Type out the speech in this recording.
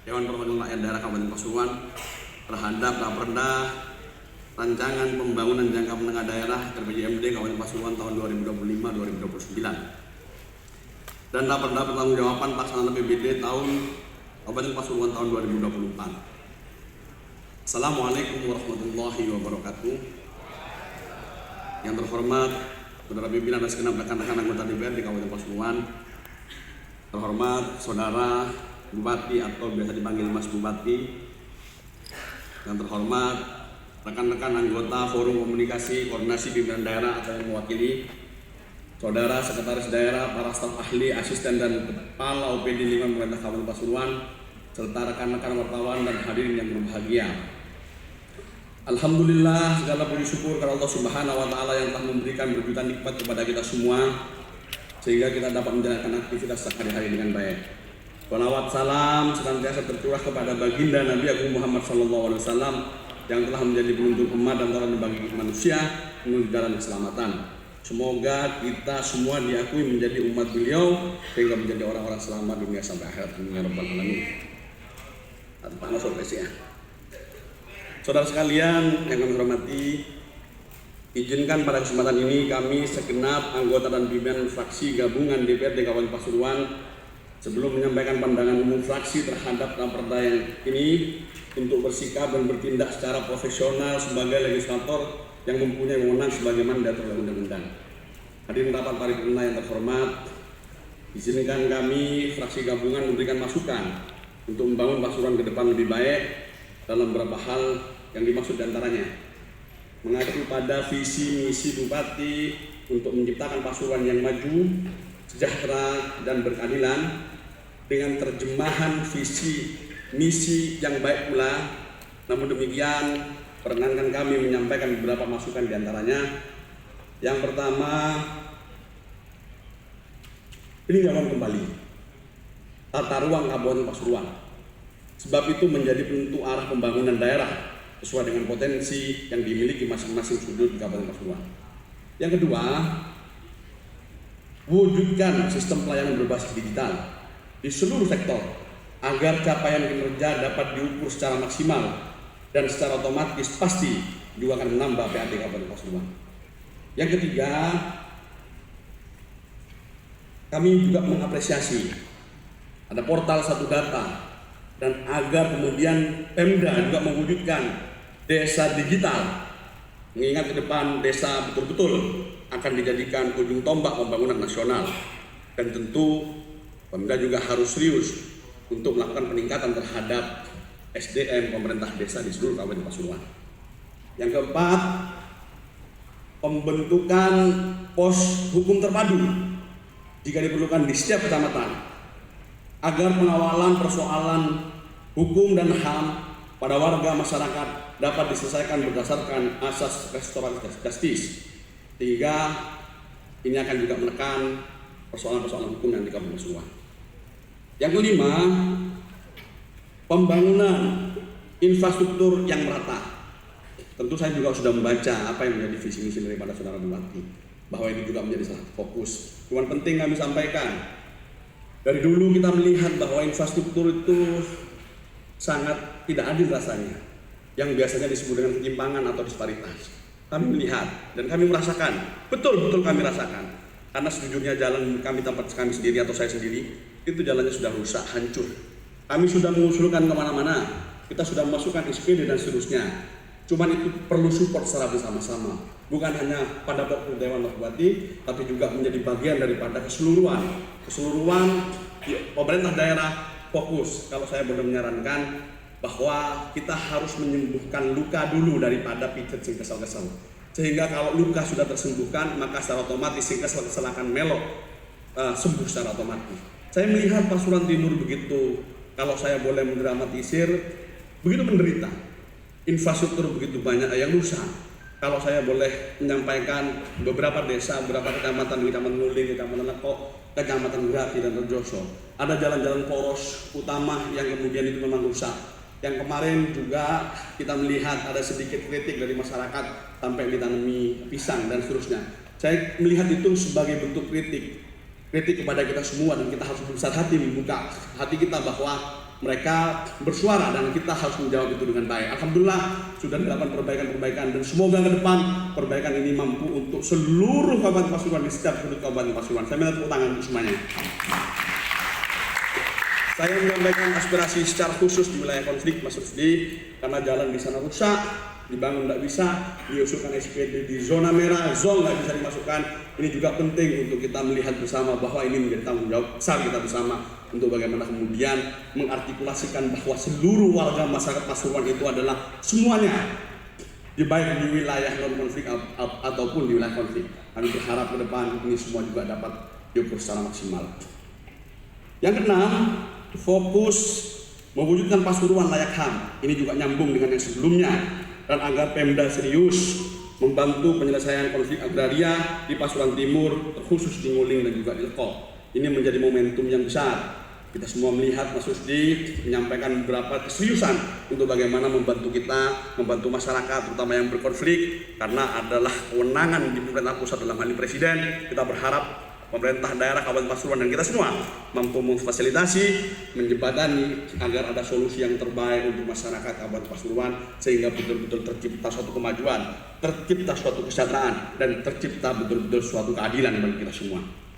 Dewan Perwakilan Rakyat Daerah Kabupaten Pasuruan terhadap Raperda Rancangan Pembangunan Jangka Menengah Daerah RPJMD Kabupaten Pasuruan tahun 2025-2029 dan Raperda Pertanggungjawaban Pelaksanaan APBD tahun Kabupaten Pasuruan tahun 2024. Assalamualaikum warahmatullahi wabarakatuh. Yang terhormat Saudara Pimpinan dan segenap rekan-rekan anggota DPR di Kabupaten Pasuruan, terhormat Saudara Bupati atau biasa dipanggil Mas Bupati, yang terhormat rekan-rekan anggota Forum Komunikasi Koordinasi Pimpinan Daerah atau yang mewakili, Saudara Sekretaris Daerah, para staf ahli, asisten dan kepala OPD 5 pemerintah Kabupaten Pasuruan, serta rekan-rekan wartawan dan hadirin yang berbahagia. Alhamdulillah, segala puji syukur kepada Allah Subhanahu wa Ta'ala yang telah memberikan berjuta nikmat kepada kita semua, sehingga kita dapat menjalankan aktivitas sehari-hari dengan baik. Salawat salam senantiasa tercurah kepada baginda Nabi Agung Muhammad SAW yang telah menjadi penuntun umat dan teladan bagi manusia menuju jalan keselamatan. Semoga kita semua diakui menjadi umat beliau sehingga menjadi orang-orang selamat dunia sampai akhirat. Amin ya rabbal alamin. Panas ya. Saudara sekalian yang kami hormati, izinkan pada kesempatan ini kami segenap anggota dan pimpinan fraksi gabungan DPRD Kabupaten Pasuruan, sebelum menyampaikan pandangan umum fraksi terhadap Raperda yang ini, untuk bersikap dan bertindak secara profesional sebagai legislator yang mempunyai wewenang sebagaimana diatur oleh undang-undang. Hadirin rapat paripurna yang terhormat, izinkan kami fraksi gabungan memberikan masukan untuk membangun Pasuruan ke depan lebih baik dalam beberapa hal yang dimaksud diantaranya mengacu pada visi misi Bupati untuk menciptakan Pasuruan yang maju, sejahtera dan berkeadilan, dengan terjemahan visi misi yang baik pula. Namun demikian, perkenankan kami menyampaikan beberapa masukan diantaranya. Yang pertama, peninjauan kembali tata ruang Kabupaten Pasuruan, sebab itu menjadi penentu arah pembangunan daerah sesuai dengan potensi yang dimiliki masing-masing sudut di Kabupaten Pasuruan. Yang kedua, wujudkan sistem pelayanan berbasis digital di seluruh sektor agar capaian kinerja dapat diukur secara maksimal dan secara otomatis pasti juga akan menambah PAD Kabupaten Pasuruan. Yang ketiga, kami juga mengapresiasi ada portal satu data dan agar kemudian Pemda juga mewujudkan desa digital, mengingat ke depan desa betul-betul akan dijadikan ujung tombak pembangunan nasional, dan tentu Pemda juga harus serius untuk melakukan peningkatan terhadap SDM pemerintah desa di seluruh Kabupaten Pasuruan. Yang keempat, pembentukan pos hukum terpadu jika diperlukan di setiap kecamatan agar pengawalan persoalan hukum dan HAM pada warga masyarakat dapat diselesaikan berdasarkan asas restoratif justice, sehingga ini akan juga menekan persoalan-persoalan hukum yang di Kabupaten Pasuruan. Yang kelima, pembangunan infrastruktur yang merata. Tentu saya juga sudah membaca apa yang menjadi visi misi daripada Saudara Bupati, bahwa ini juga menjadi salah satu fokus. Cuman penting kami sampaikan, dari dulu kita melihat bahwa infrastruktur itu sangat tidak adil rasanya, yang biasanya disebut dengan ketimpangan atau disparitas. Kami melihat dan kami merasakan, betul-betul kami rasakan, karena sejujurnya jalan kami, tempat kami sendiri atau saya sendiri, itu jalannya sudah rusak, hancur. Kami sudah mengusulkan kemana-mana, kita sudah memasukkan SPD dan seterusnya. Cuman itu perlu support secara bersama-sama, bukan hanya pada Dewan Bupati, tapi juga menjadi bagian daripada keseluruhan pemerintah daerah fokus. Kalau saya boleh menyarankan bahwa kita harus menyembuhkan luka dulu daripada pijet sing kesal-kesal. Sehingga kalau luka sudah tersembuhkan, maka secara otomatis sing kesal-kesal akan melok sembuh secara otomatis. Saya melihat Pasuruan Timur begitu, kalau saya boleh mendramatisir, begitu menderita. Infrastruktur begitu banyak yang rusak. Kalau saya boleh menyampaikan beberapa desa, beberapa kecamatan, Nuling, Kecamatan Lekok, Kecamatan Grati dan Rejoso, ada jalan-jalan poros utama yang kemudian itu memang rusak. Yang kemarin juga kita melihat ada sedikit kritik dari masyarakat sampai ditanami pisang dan seterusnya. Saya melihat itu sebagai bentuk kritik kepada kita semua, dan kita harus berbesar hati membuka hati kita bahwa mereka bersuara dan kita harus menjawab itu dengan baik. Alhamdulillah sudah dilakukan perbaikan-perbaikan dan semoga ke depan perbaikan ini mampu untuk seluruh Kabupaten Pasuruan di setiap sudut Kabupaten Pasuruan. Saya minta tepuk tangan untuk semuanya. Saya menyampaikan aspirasi secara khusus di wilayah konflik Mas Rusdi karena jalan di sana rusak, dibangun tidak bisa, diusulkan SPD di zona merah, zona nggak bisa dimasukkan. Ini juga penting untuk kita melihat bersama bahwa ini menjadi tanggung jawab besar kita bersama untuk bagaimana kemudian mengartikulasikan bahwa seluruh warga masyarakat Pasuruan itu adalah semuanya baik di wilayah non konflik ataupun di wilayah konflik. Kami berharap ke depan ini semua juga dapat diukur secara maksimal. Yang keenam, fokus mewujudkan Pasuruan layak HAM. Ini juga nyambung dengan yang sebelumnya, dan agar Pemda serius membantu penyelesaian konflik agraria di Pasuruan Timur, terkhusus di Nguling dan juga di Lekol. Ini menjadi momentum yang besar. Kita semua melihat Mas Rusdi menyampaikan beberapa keseriusan untuk bagaimana membantu kita, membantu masyarakat, terutama yang berkonflik, karena adalah kewenangan di pemerintah pusat dalam hal ini Presiden. Kita berharap pemerintah daerah Kabupaten Pasuruan dan kita semua mampu memfasilitasi, menjembatani agar ada solusi yang terbaik untuk masyarakat Kabupaten Pasuruan sehingga betul-betul tercipta suatu kemajuan, tercipta suatu kesejahteraan, dan tercipta betul-betul suatu keadilan bagi kita semua.